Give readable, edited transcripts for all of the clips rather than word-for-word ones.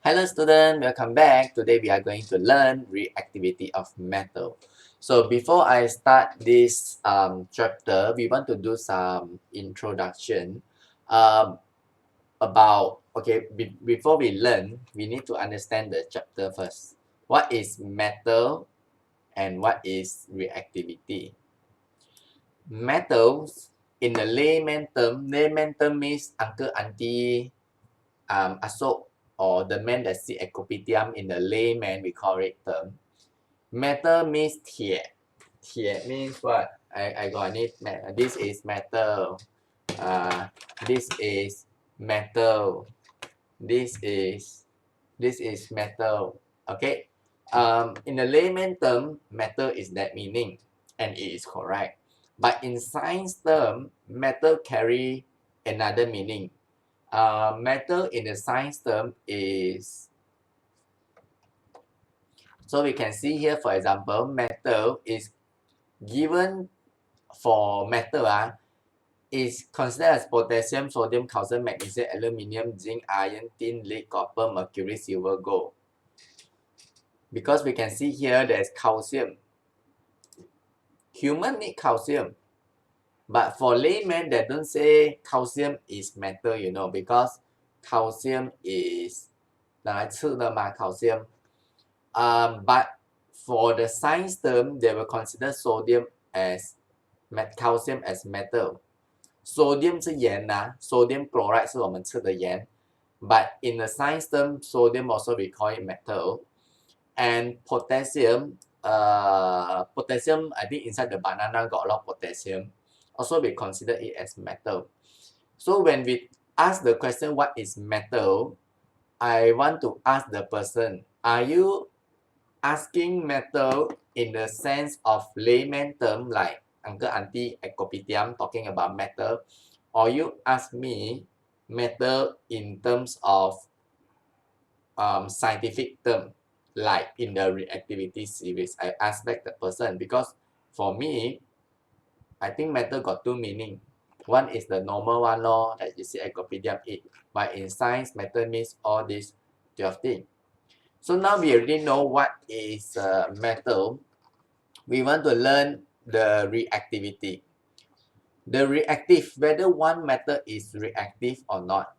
Hello students, welcome back. Today we are going to learn reactivity of metal. So before I start this chapter, we want to do some introduction about, before we learn, we need to understand the chapter first. What is metal and what is reactivity? Metals, in the layman term means uncle, auntie, Asok, or the man that sit at kopitiam in the layman, we call it term. Metal means 铁. 铁 means what? I got it. This is metal. This is metal. This is metal. Okay. In the layman term, metal is that meaning, and it is correct. But in science term, metal carry another meaning. Metal in the science term is, so we can see here, for example, metal is given for metal is considered as potassium, sodium, calcium, magnesium, aluminium, zinc, iron, tin, lead, copper, mercury, silver, gold. Because we can see here there's calcium. Human need calcium. But for laymen, they don't say calcium is metal, because calcium is 拿来吃的嘛 calcium. But for the science term, they will consider sodium as calcium as metal. Sodium 是盐sodium chloride 是我们吃的盐 But in the science term, sodium also we call it metal. And potassium, potassium, I think inside the banana got a lot of potassium. Also we consider it as metal. So when we ask the question what is metal, I want to ask the person, are you asking metal in the sense of layman term like uncle auntie at kopitiam talking about metal, or you ask me metal in terms of scientific term like in the reactivity series? I ask back the person because for me, I think metal got two meaning. One is the normal one that you see at kopitiam eat, but in science metal means all these 12 things. So now we already know what is metal. We want to learn the reactivity. The reactive, whether one metal is reactive or not.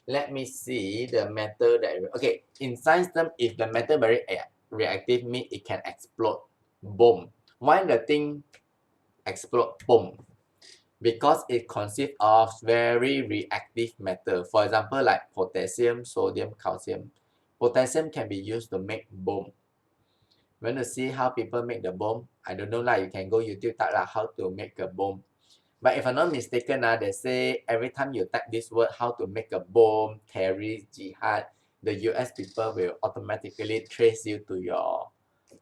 Let me see the metal that, okay, in science term, if the metal very reactive, means it can explode. Boom. Why the thing explode? Boom. Because it consists of very reactive metal. For example, like potassium, sodium, calcium. Potassium can be used to make bomb. Want to see how people make the bomb? I don't know you can go YouTube type how to make a bomb. But if I'm not mistaken they say every time you type this word how to make a bomb, terrorist, jihad, the US people will automatically trace you to your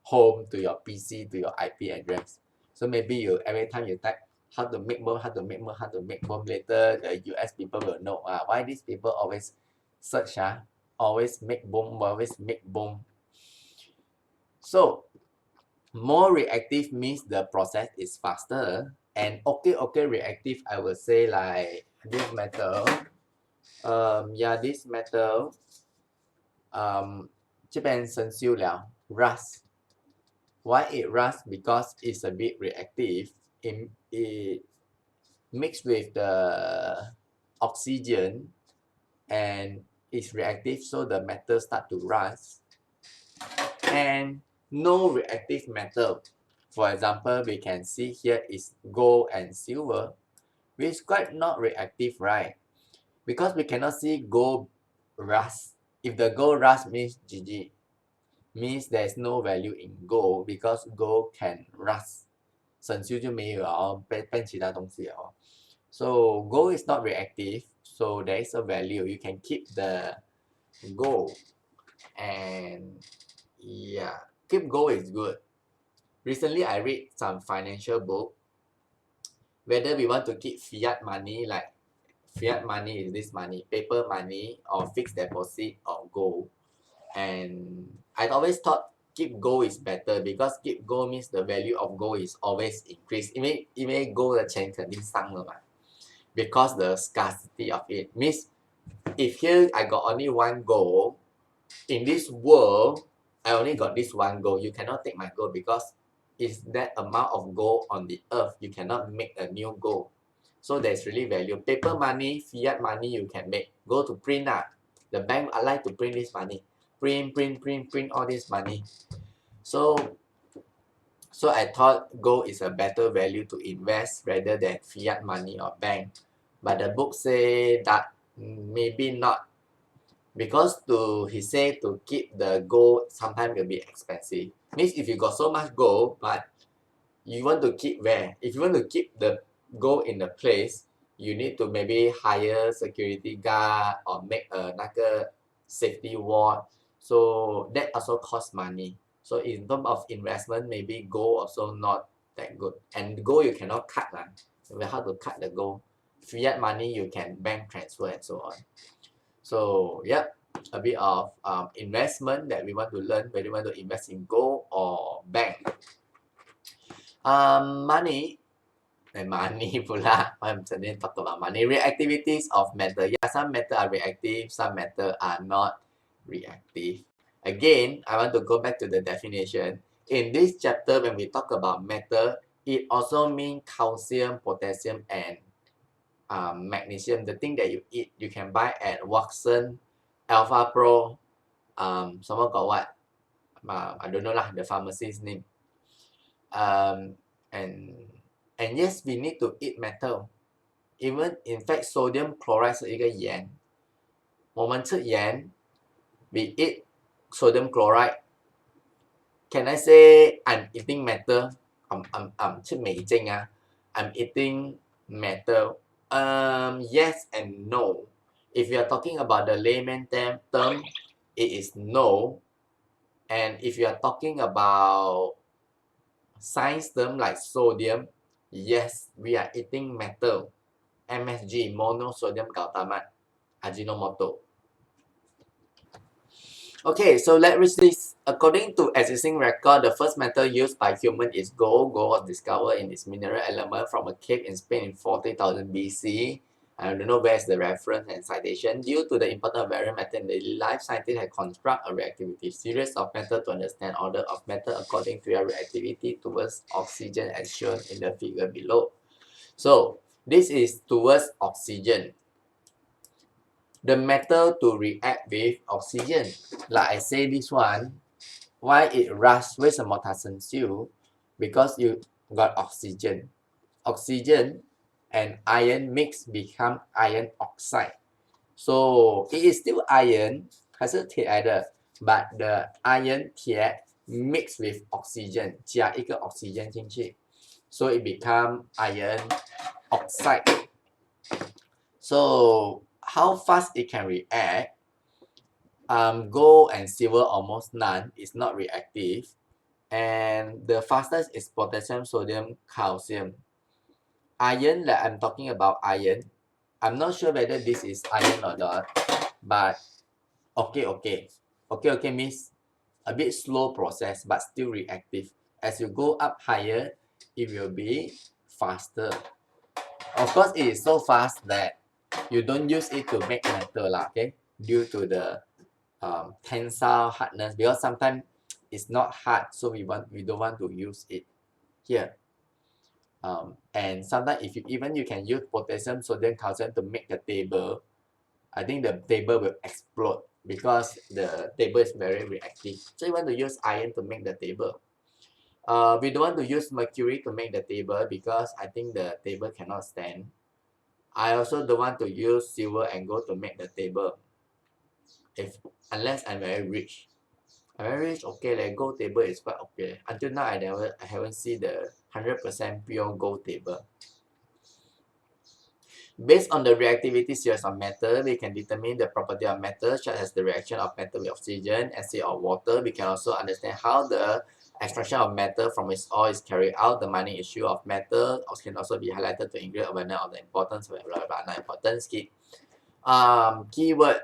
home, to your PC, to your IP address. So maybe every time you type how to make bomb, how to make bomb, how to make bomb, later the US people will know why these people always search always make bomb, always make bomb. So more reactive means the process is faster, and okay reactive I will say like this metal, this metal 这边生锈了 rust. Why it rust? Because it's a bit reactive. It mixed with the oxygen and it's reactive, so the metal start to rust. And no reactive metal. For example, we can see here is gold and silver, which is quite not reactive, right? Because we cannot see gold rust. If the gold rust means GG, means there's no value in gold because gold can rust. 生锈就没有了变其他东西了。So gold is not reactive, so there is a value. You can keep the gold, and yeah, keep gold is good. Recently, I read some financial book. Whether we want to keep fiat money, like fiat money is this money, paper money, or fixed deposit, or gold. And I always thought keep gold is better because keep gold means the value of gold is always increased. 因为 gold 的钱肯定上了嘛。Because the scarcity of it means if here I got only one gold, in this world, I only got this one gold. You cannot take my gold because it's that amount of gold on the earth. You cannot make a new gold. So there's really value. Paper money, fiat money you can make. Go to print. The bank I like to print this money. Print all this money. So I thought gold is a better value to invest rather than fiat money or bank. But the book say that maybe not, because he say to keep the gold sometimes will be expensive. Means if you got so much gold, but you want to keep where? If you want to keep the gold in the place, you need to maybe hire security guard or make a 那个 safety wall. So that also costs money. So in terms of investment, maybe gold also not that good. And gold you cannot cut. How to cut the gold? Fiat money you can bank transfer and so on. So yeah, a bit of investment that we want to learn, whether we want to invest in gold or bank. Money pula. I'm suddenly talk about money. Reactivities of metal. Yeah, some metal are reactive, some metal are not reactive. Again, I want to go back to the definition. In this chapter, when we talk about metal, it also means calcium, potassium, and magnesium. The thing that you eat, you can buy at Watson, Alpha Pro. Someone got what? I don't know lah, the pharmacist's name. And yes, we need to eat metal. Even in fact, sodium chloride 是一个盐。我们吃盐 we eat sodium chloride. Can I say I'm eating metal? I'm 吃美精啊 I'm eating metal. Yes and no. If you are talking about the layman term, it is no. And if you are talking about science term like sodium, yes, we are eating metal. MSG, monosodium glutamate, Ajinomoto. Okay, so let's read this. According to existing record, the first metal used by human is gold. Gold was discovered in this mineral element from a cave in Spain in 40,000 BC. I don't know where's the reference and citation. Due to the importance of various metals in daily life, scientists have constructed a reactivity series of metals to understand order of metal according to their reactivity towards oxygen as shown in the figure below. So this is towards oxygen. The metal to react with oxygen. Like I say this one, why it rusts? 为什么它生锈? Because you got oxygen. Oxygen and iron mix become iron oxide. So it is still iron, 还是铁来的 but the iron 铁 mix with oxygen, 加一个 oxygen 进去 so it become iron oxide. So how fast it can react? Gold and silver almost none, it's not reactive. And the fastest is potassium, sodium, calcium. Iron, that I'm talking about iron, I'm not sure whether this is iron or not, but okay means a bit slow process but still reactive. As you go up higher, it will be faster. Of course, it is so fast that you don't use it to make metal lah, okay? Due to the tensile hardness, because sometimes it's not hard, so we don't want to use it here. And sometimes if you can use potassium, sodium, calcium to make the table, I think the table will explode because the table is very reactive. So you want to use iron to make the table. We don't want to use mercury to make the table because I think the table cannot stand. I also don't want to use silver and gold to make the table. Unless I'm very rich. I'm very rich, okay, the gold table is quite okay. Until now, I haven't seen the 100% pure gold table. Based on the reactivity series of metal, we can determine the property of metal, such as the reaction of metal with oxygen, acid, or water. We can also understand how the extraction of metal from its ore is carried out. The mining issue of metal can also be highlighted to increase awareness of the importance of importance. Keyword: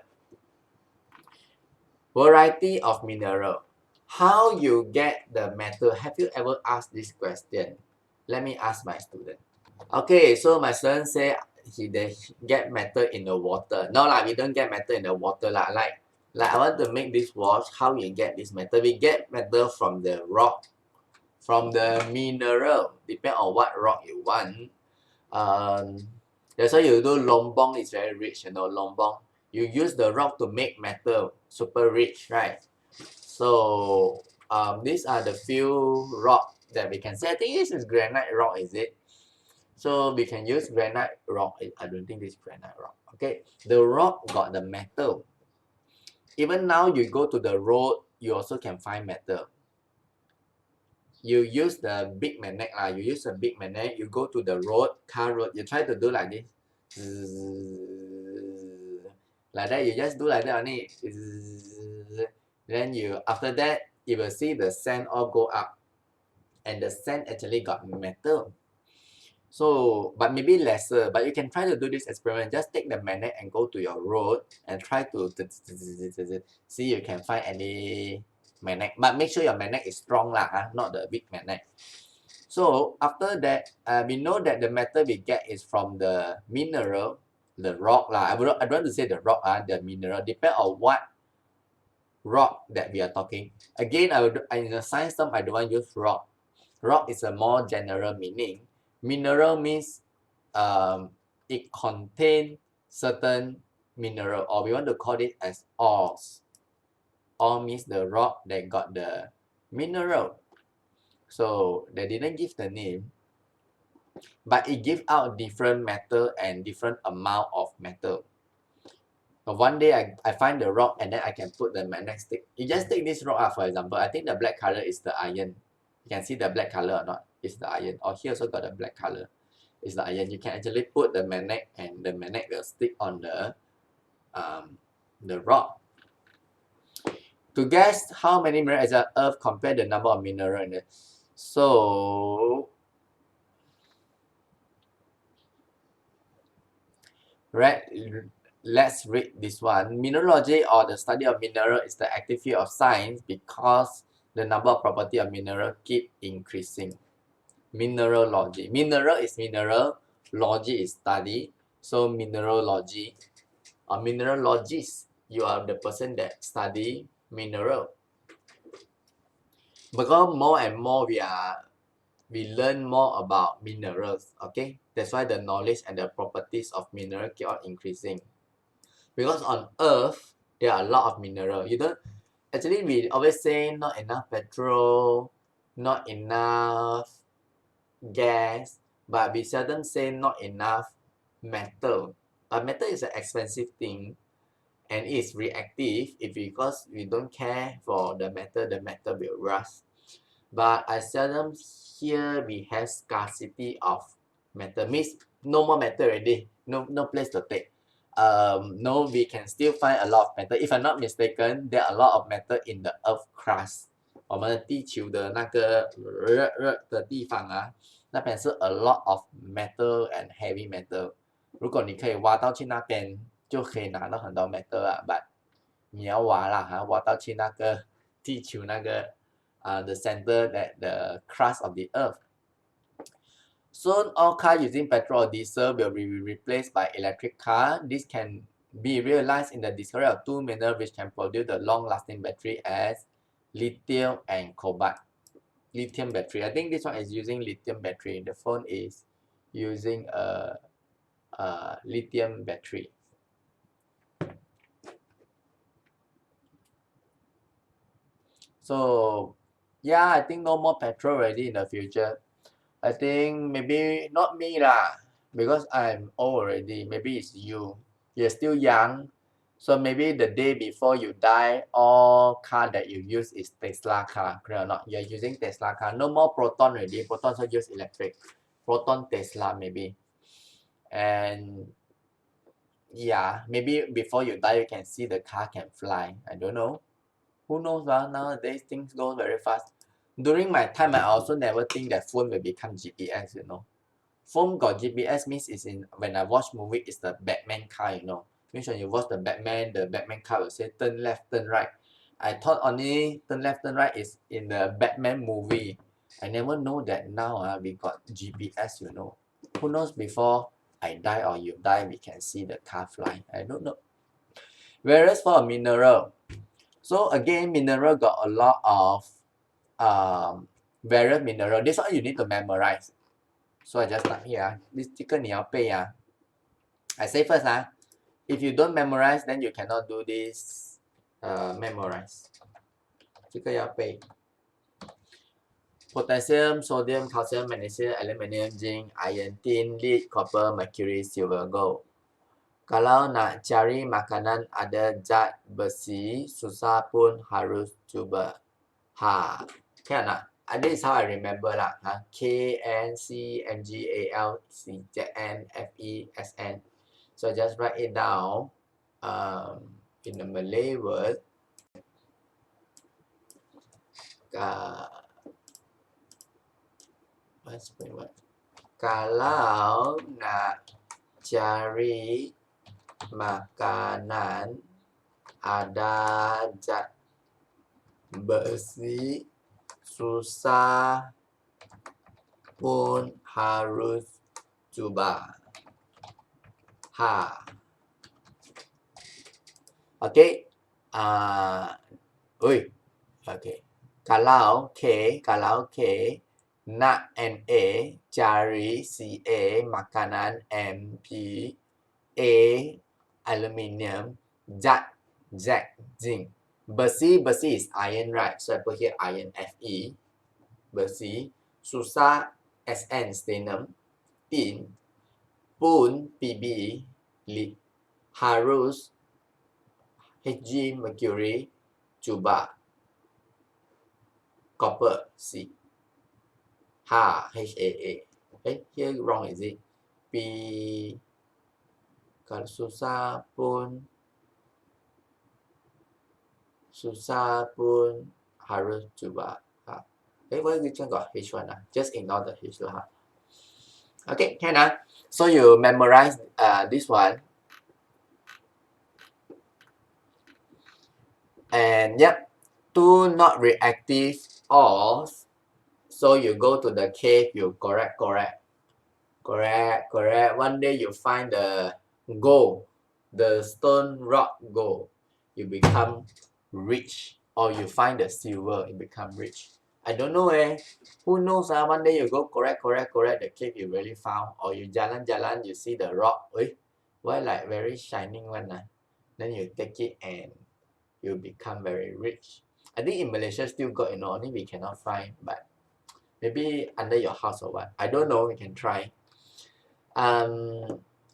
variety of mineral. How you get the metal? Have you ever asked this question? Let me ask my student. Okay, so my student say they get metal in the water. No lah, we don't get metal in the water lah. Like Like I want to make this watch, how you get this metal? We get metal from the rock, from the mineral, depend on what rock you want. That's why you do lombong is very rich, you know, lombong. You use the rock to make metal, super rich, right? So these are the few rock that we can say. I think this is granite rock, is it? So we can use granite rock. I don't think this is granite rock. Okay, the rock got the metal. Even now you go to the road, you also can find metal. You use the big magnet lah. You use a big magnet. You go to the road, car road. You try to do like this, like that. You just do like that only. Then you after that you will see the sand all go up, and the sand actually got metal. So, but maybe lesser. But you can try to do this experiment. Just take the magnet and go to your road and try to see you can find any magnet. But make sure your magnet is strong lah, not the big magnet. So after that, we know that the metal we get is from the mineral, the rock lah. I don't want to say the rock, the mineral. Depend on what rock that we are talking. Again, in the science term, I don't want to use rock. Rock is a more general meaning. Mineral means it contains certain mineral, or we want to call it as ores. Ore means the rock that got the mineral. So they didn't give the name, but it gives out different metal and different amount of metal. So one day I find the rock and then I can put the magnet stick. You just take this rock, for example. I think the black color is the iron. You can see the black color or not? It's the iron. Or here also got the black color. It's the iron. You can actually put the magnet and the magnet will stick on the rock. To guess how many minerals are Earth compare the number of minerals in it. So let's read this one. Mineralogy, or the study of mineral, is the active field of science because the number of property of mineral keep increasing. Mineralogy. Mineral is mineral, logy is study. So mineralogy or mineralogist, you are the person that study mineral. Because more and more we learn more about minerals, okay? That's why the knowledge and the properties of mineral keep on increasing. Because on Earth, there are a lot of mineral. Actually, we always say not enough petrol, not enough gas, but we seldom say not enough metal. But metal is an expensive thing, and it's reactive. Because we don't care for the metal will rust. But I seldom hear we have scarcity of metal. Means no more metal already. No place to take. No, we can still find a lot of metal. If I'm not mistaken, there are a lot of metal in the Earth crust. 我们地球的那个热的地方那边是 a lot of metal and heavy metal。如果你可以挖到去那边，就可以拿到很多 metal but 你要挖啦挖到去那个地球那个the center, that the crust of the earth. Soon, all cars using petrol or diesel will be replaced by electric car. This can be realized in the discovery of two minerals which can produce the long-lasting battery as lithium and cobalt. Lithium battery. I think this one is using lithium battery. The phone is using a lithium battery. So yeah, I think no more petrol already in the future. I think maybe not me lah, because I'm old already. Maybe it's you. You're still young. So maybe the day before you die, all car that you use is Tesla car. Correct or not? You're using Tesla car. No more Proton already. Proton also use electric. Proton Tesla maybe. And yeah, maybe before you die, you can see the car can fly. I don't know. Who knows? Nowadays things go very fast. During my time, I also never think that phone will become GPS, Phone got GPS means it's in, when I watch movie, it's the Batman car, Means when you watch the Batman car will say turn left, turn right. I thought only turn left, turn right is in the Batman movie. I never know that now we got GPS, Who knows before I die or you die, we can see the car fly. I don't know. Whereas for a mineral, so again, mineral got a lot of various mineral. This one you need to memorize. So I just start here. This 这个你要背啊。I say first if you don't memorize, then you cannot do this memorize. 这个要背。Potassium, sodium, calcium, magnesium, aluminium, zinc, iron, tin, lead, copper, mercury, silver, gold. Kalau nak cari makanan ada zat besi, susah pun harus cuba. Kan tak? This is how I remember lah. K, N, C, M, G, A, L, C, Z, N, F, E, S, N. So just write it down in the Malay word. Kalau nak cari makanan ada zat besi, susah pun harus cuba. Okay. Okay. Kalau K nak NA cari CA makanan MP A aluminium zat Z zinc. Besi is iron, right? So I put here iron Fe. Besi. Susah SN stannum. Tin. Pun PB lead. Harus Hg mercury. Cuba. Copper C. HAA. Here wrong is it? P. Kalau susah pun harus cuba. Why this one got H1? Just ignore the H lah. Okay, can So you memorize this one. And yep, two not reactive ores. So you go to the cave, you correct. One day you find the gold, the stone rock gold. You become rich. Or you find the silver, you become rich. I don't know Who knows one day you go correct the cave you really found. Or you jalan, you see the rock. Why like very shining one Then you take it and you become very rich. I think in Malaysia still got, only we cannot find. But maybe under your house or what. I don't know, we can try.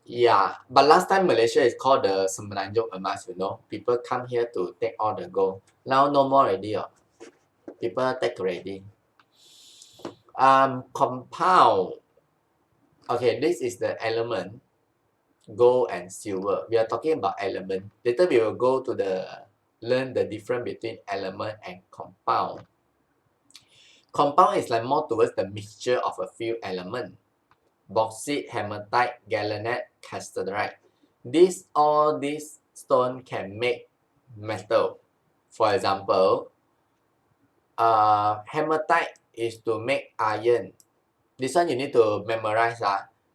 Yeah, but last time Malaysia is called the Semenanjung Emas, People come here to take all the gold. Now no more already. People take already. Compound. Okay, this is the element, gold and silver. We are talking about element. Later we will go to learn the difference between element and compound. Compound is like more towards the mixture of a few elements. Bauxite, hematite, galenite, casterite. All these stone can make metal. For example, hematite is to make iron. This one you need to memorize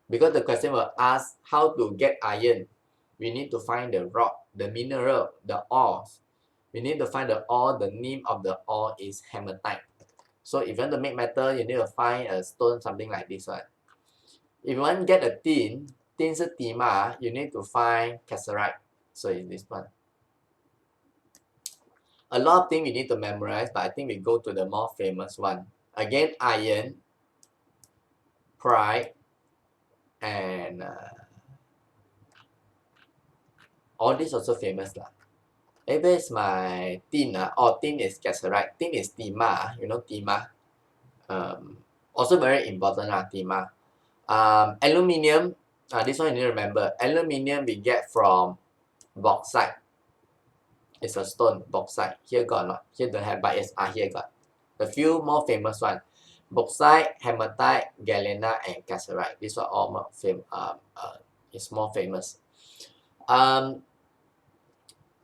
because the question will ask how to get iron. We need to find the rock, the mineral, the ores. We need to find the ore. The name of the ore is hematite. So if you want to make metal, you need to find a stone, something like this one. If you want to get a tin is timah, you need to find casterite. So it's this one. A lot of things we need to memorize, but I think we go to the more famous one. Again, iron, pride, and all this also famous lah. Where's my tin? Tin is casterite. Tin is timah. Timah. Also very important timah. Aluminium, this one you need to remember. Aluminium we get from bauxite. It's a stone, bauxite. Here got not. Here don't have, but it's here got. The few more famous one. Bauxite, hematite, galena, and casterite. These are all more it's more famous.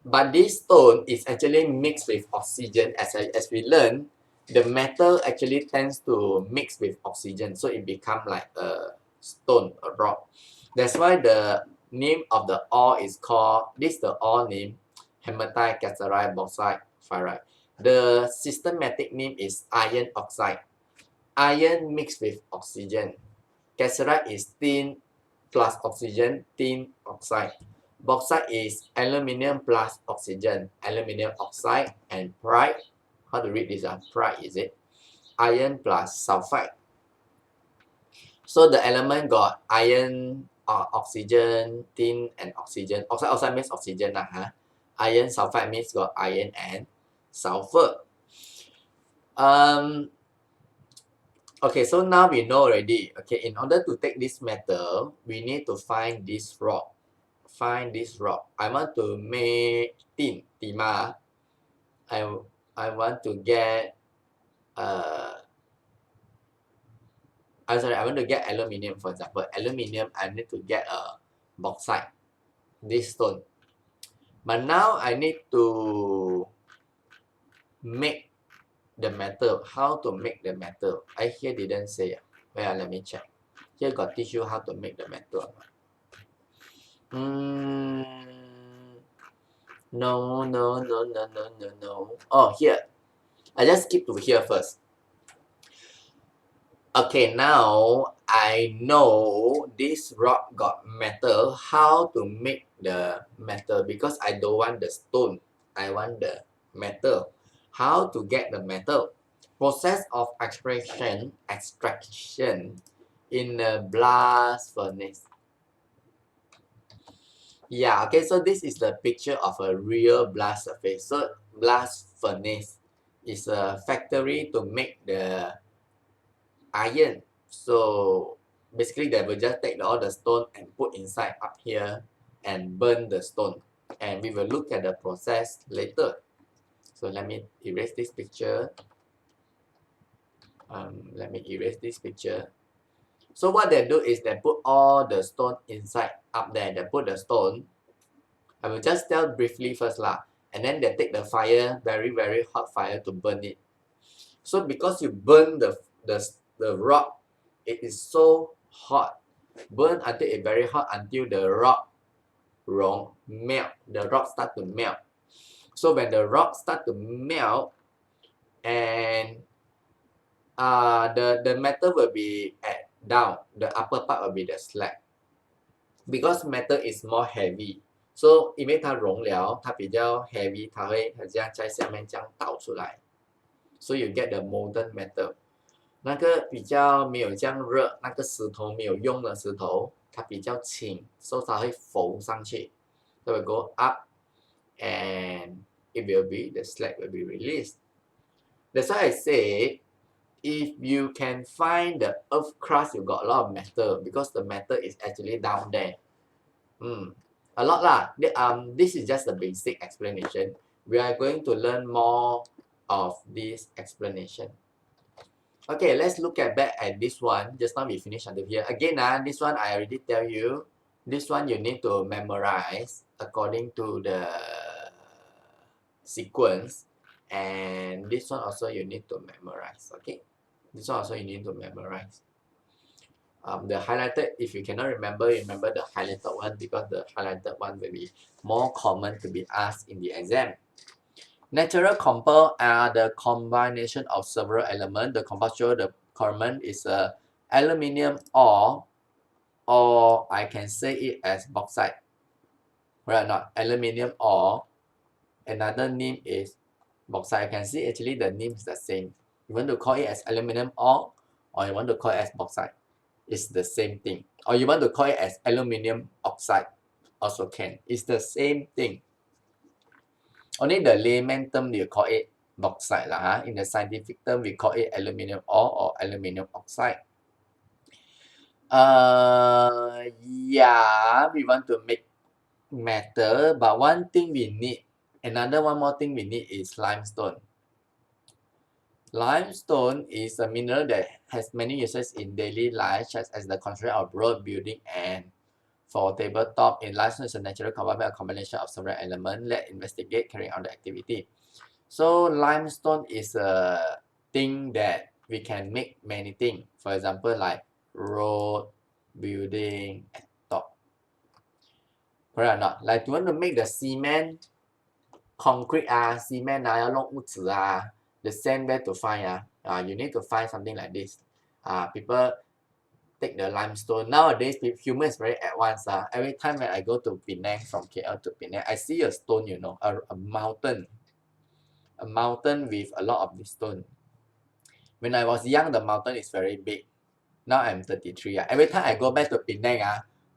But this stone is actually mixed with oxygen. As we learn, the metal actually tends to mix with oxygen, so it becomes like a stone, a rock. That's why the name of the ore is called, this is the ore name, hematite, cassiterite, bauxite, ferrite. The systematic name is iron oxide. Iron mixed with oxygen. Cassiterite is tin plus oxygen, tin oxide. Bauxite is aluminium plus oxygen, aluminium oxide, and pyrite. How to read this? Pyrite is it? Iron plus sulfide. So the element got iron, oxygen, tin, and oxygen. Oxide means oxygen lah, huh? Iron sulfide means got iron and sulfur. Okay, so now we know already. Okay, in order to take this metal, we need to find this rock. Find this rock. I want to make tin, timah. I want to get I'm sorry, I want to get aluminium, for example. Aluminium, I need to get a bauxite, this stone. But now I need to make the metal. How to make the metal? I here didn't say. Well, let me check. Here got teach you how to make the metal. No. Oh, here. I just skip to here first. Okay, now I know this rock got metal. How to make the metal? Because I don't want the stone. I want the metal. How to get the metal? Process of extraction in a blast furnace. Yeah, okay, so this is the picture of a real blast surface. So blast furnace is a factory to make the iron. So basically they will just take all the stone and put inside up here and burn the stone. And we will look at the process later. So let me erase this picture. Let me erase this picture. So what they do is they put all the stone inside up there. They put the stone. I will just tell briefly first lah. And then they take the fire, very, very hot fire to burn it. So because you burn the rock, it is so hot. Burn until it very hot until the rock melt. The rock start to melt. So when the rock start to melt, and the metal will be at down. The upper part will be the slag. Because metal is more heavy. So 因为它熔了，它比较 heavy， 它会很像在下面这样倒出来。So you get the molten metal. 那个比较没有这样热，那个石头没有用的石头，它比较轻，所以它会浮上去。So it will go up and it will be, the slag will be released. That's why I say, if you can find the earth crust, you got a lot of metal because the metal is actually down there. A lot lah. This is just the basic explanation. We are going to learn more of this explanation. Okay, let's look back at this one. Just now we finished until here. Again, this one I already tell you. This one you need to memorize according to the sequence. And this one also you need to memorize. Okay, this one also you need to memorize. The highlighted, if you cannot remember the highlighted one because the highlighted one will be more common to be asked in the exam. Natural compound are the combination of several elements. The composition, the common is aluminium ore, or I can say it as bauxite. Right or not? Aluminium ore. Another name is bauxite. I can see actually the name is the same. You want to call it as aluminium ore, or you want to call it as bauxite. It's the same thing. Or you want to call it as aluminium oxide, also can. It's the same thing. Only the layman term you call it bauxite lah. In the scientific term, we call it aluminium ore or aluminium oxide. Yeah, we want to make metal, but one thing we need, one more thing we need is limestone. Limestone is a mineral that has many uses in daily life, such as the construction of road, building, and for tabletop. In limestone is a natural compound, a combination of several elements. Let's investigate carrying out the activity. So limestone is a thing that we can make many things. For example, like road, building, and top. Correct or not? Like you want to make the cement, concrete cement the sand where to find you need to find something like this. People take the limestone. Nowadays, humans very advanced. Every time when I go to Penang from KL to Penang, I see a stone, a mountain with a lot of this stone. When I was young, the mountain is very big. Now I'm 33. Every time I go back to Penang,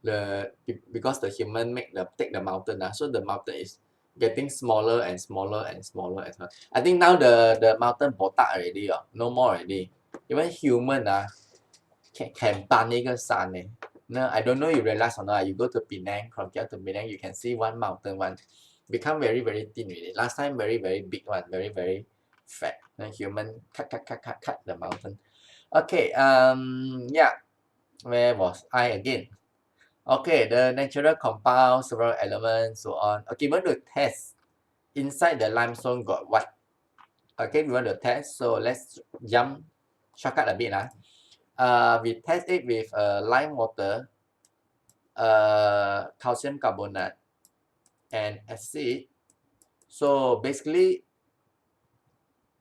because the human take the mountain, so the mountain is getting smaller and smaller and smaller and smaller. I think now the mountain botak already, no more already. Even human can 搬一个山 No, I don't know you realize or not. You go to Penang, from here to Penang, you can see one mountain, one become very, very thin already. Last time, very, very big one, very, very fat. Human cut the mountain. Okay, yeah. Where was I again? Okay, the natural compound, several elements, so on. Okay, we want to test. Inside the limestone got what? Okay, we want to test. So let's jump shortcut a bit. We test it with lime water, calcium carbonate, and acid. So basically,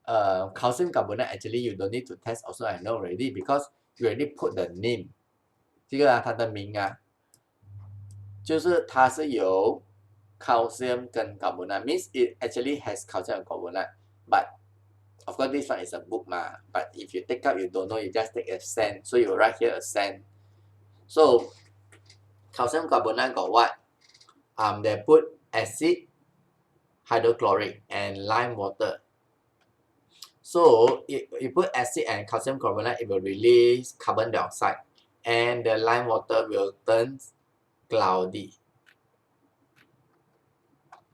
calcium carbonate actually you don't need to test also, I know already, because you already put the name. 这个它的名就是它是有 calcium 跟 carbonate, means it actually has calcium and carbonate. But of course this one is a book but if you take out you don't know, you just take a sand. So you write here a sand. So calcium carbonate got what? They put acid, hydrochloric, and lime water. So if you put acid and calcium carbonate, it will release carbon dioxide, and the lime water will turn cloudy.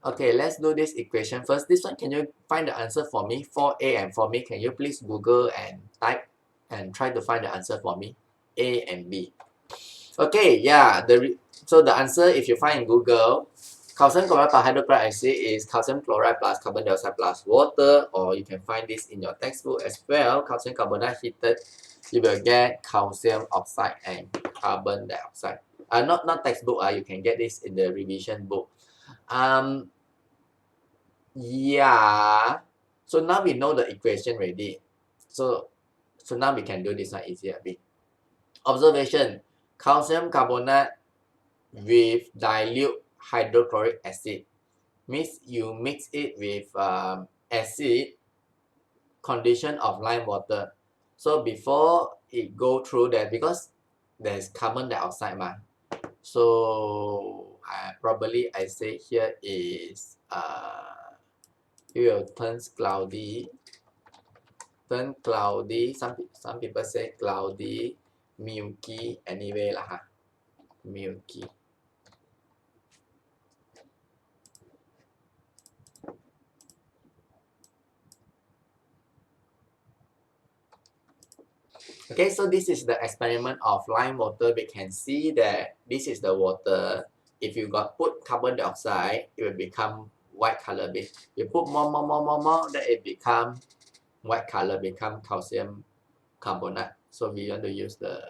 Okay, let's do this equation first. This one, can you find the answer for me? 4A and 4B, can you please Google and type and try to find the answer for me? A and B. Okay, yeah. So the answer, if you find in Google, calcium chloride plus hydrochloric acid is calcium chloride plus carbon dioxide plus water, or you can find this in your textbook as well. Calcium carbonate heated, you will get calcium oxide and carbon dioxide. Not textbook. You can get this in the revision book. Yeah. So now we know the equation already. So now we can do this one easier a bit. Observation: calcium carbonate with dilute hydrochloric acid means you mix it with acid condition of lime water. So before it go through that, because there's carbon dioxide so probably I say here is it will turn cloudy. Some people say cloudy, milky, anyway milky. Okay, so this is the experiment of lime water. We can see that this is the water. If you put carbon dioxide, it will become white color. You put more, then it become white color, become calcium carbonate. So we want to use the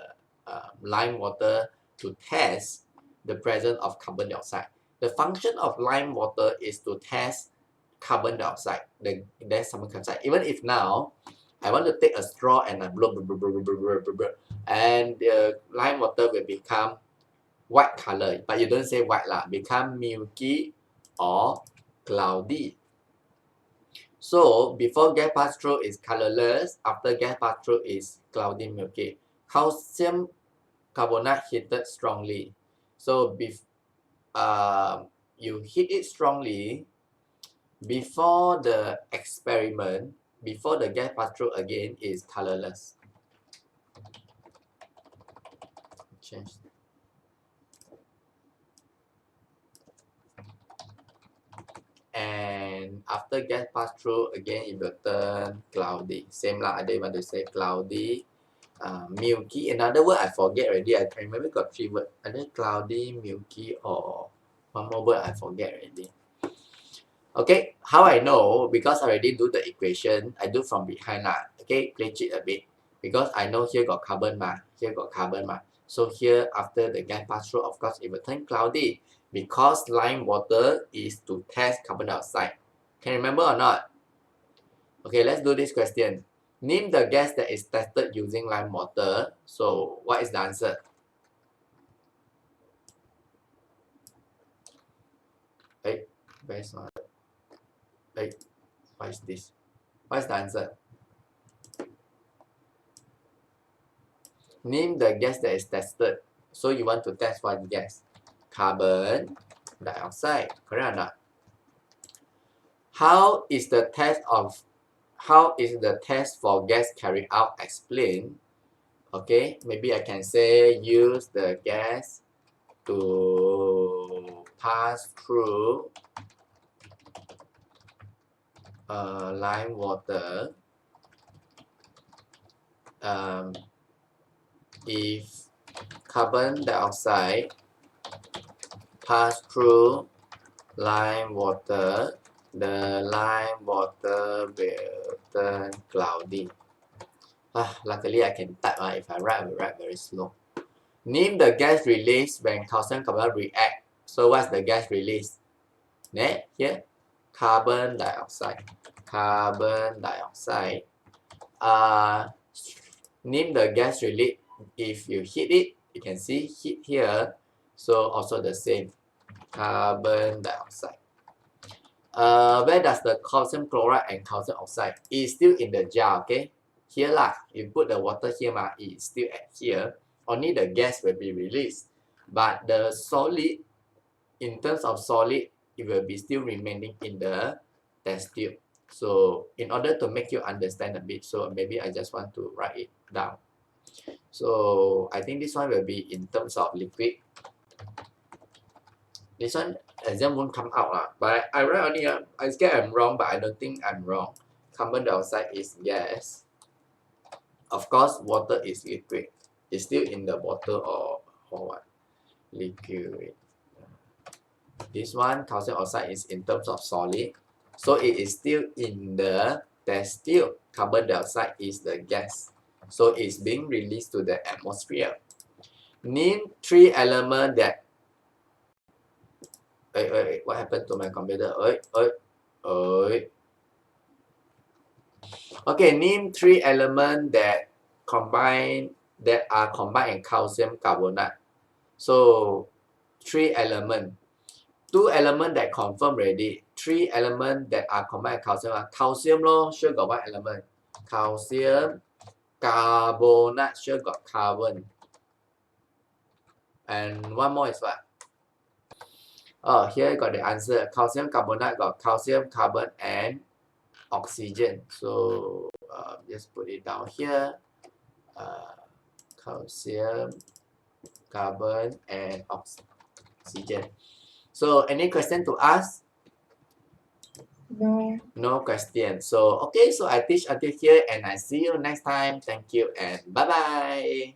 lime water to test the presence of carbon dioxide. The function of lime water is to test carbon dioxide. There's carbon dioxide. Even if now I want to take a straw and I blow, and the lime water will become white color, but you don't say white become milky or cloudy. So before gas pass through is colorless, after gas pass through is cloudy milky. Calcium carbonate heated strongly. So you heat it strongly before the experiment, before the gas pass through again is colorless. Change. And after gas pass through again, it will turn cloudy. Same I didn't want to say cloudy, milky. Another word I forget already. I remember got 3 words. Either cloudy, milky, or one more word I forget already. Okay, how I know? Because I already do the equation. I do from behind Okay, play cheat a bit. Because I know here got carbon here got carbon So here after the gas pass through, of course it will turn cloudy. Because lime water is to test carbon dioxide. Can you remember or not? Okay, let's do this question. Name the gas that is tested using lime water. So what is the answer? Hey, where's not? Hey, what is this? What is the answer? Name the gas that is tested. So you want to test what gas? Carbon dioxide. Correct or not? How is the test for gas carried out? Explain. Okay, maybe I can say use the gas to pass through lime water. If carbon dioxide pass through lime water, the lime water will turn cloudy. Luckily I can type. If I write, I will write very slow. Name the gas released when calcium carbonate react. So what's the gas released? Here, carbon dioxide. Carbon dioxide. Name the gas released. If you hit it, you can see hit here. So also the same. Carbon dioxide. Where does the calcium chloride and calcium oxide is still in the jar? Okay, here lah. You put the water here, it's still at here. Only the gas will be released, but the solid, in terms of solid, it will be still remaining in the test tube. So in order to make you understand a bit, so maybe I just want to write it down. So I think this one will be in terms of liquid. This one exam won't come out but I write only I scared I'm wrong, but I don't think I'm wrong. Carbon dioxide is gas. Of course, water is liquid. It's still in the bottle or what? Liquid. This one, calcium oxide, is in terms of solid. So it is still in the test tube. Carbon dioxide is the gas. So it's being released to the atmosphere. Name 3 elements that... Wait, what happened to my computer? Okay, name 3 elements that are combined in calcium carbonate. So 3 elements. 2 elements that confirm already. 3 elements that are combined in calcium. Calcium sure got 1 element. Calcium carbonate sure got carbon. And one more is what? Oh, here got the answer. Calcium carbonate got calcium, carbon, and oxygen. So just put it down here. Calcium, carbon, and oxygen. So any question to ask? No. No question. So okay, so I teach until here and I see you next time. Thank you and bye bye.